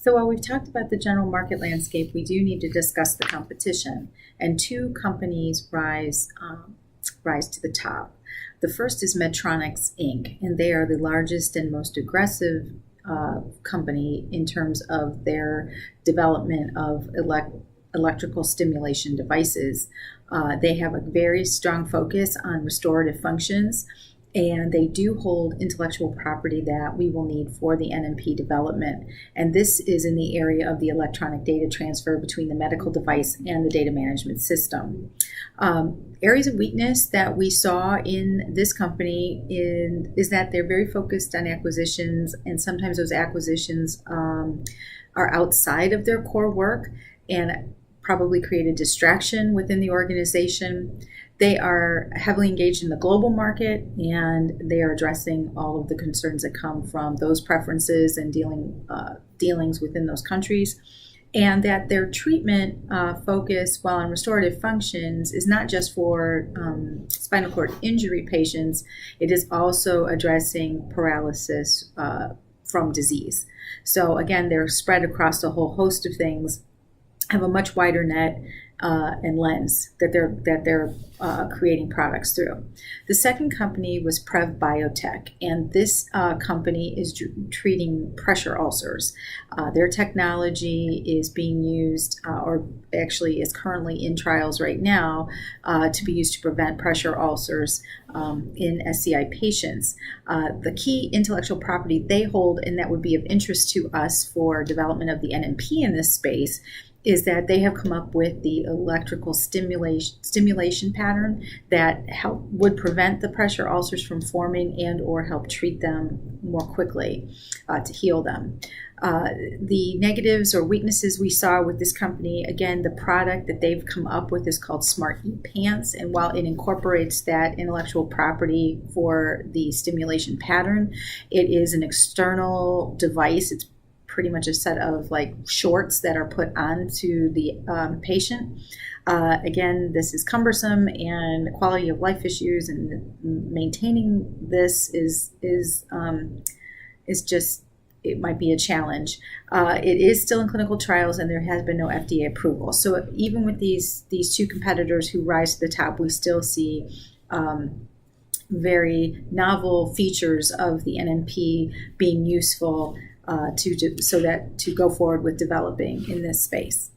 So while we've talked about the general market landscape, we do need to discuss the competition. And two companies rise to the top. The first is Medtronics Inc., and they are the largest and most aggressive company in terms of their development of electrical stimulation devices. They have a very strong focus on restorative functions, and they do hold intellectual property that we will need for the NNP development. And this is in the area of the electronic data transfer between the medical device and the data management system. Areas of weakness that we saw in this company is that they're very focused on acquisitions, and sometimes those acquisitions are outside of their core work and probably create a distraction within the organization. They are heavily engaged in the global market, and they are addressing all of the concerns that come from those preferences and dealings within those countries. And that their treatment focus, while on restorative functions, is not just for spinal cord injury patients. It is also addressing paralysis from disease. So again, they're spread across a whole host of things, have a much wider net and lens that they're creating products through. The second company was Prev Biotech, and this company is treating pressure ulcers. Their technology is being used, or actually is currently in trials right now, to be used to prevent pressure ulcers in SCI patients. The key intellectual property they hold, and that would be of interest to us for development of the NNP in this space, is that they have come up with the electrical stimulation pattern that would prevent the pressure ulcers from forming and or help treat them more quickly to heal them. The negatives or weaknesses we saw with this company, again, the product that they've come up with is called Smart ePants, and while it incorporates that intellectual property for the stimulation pattern, it is an external device. It's pretty much a set of like shorts that are put onto the patient. Again, this is cumbersome, and quality of life issues and maintaining this is just, it might be a challenge. It is still in clinical trials, and there has been no FDA approval. So even with these two competitors who rise to the top, we still see very novel features of the NNP being useful to go forward with developing in this space.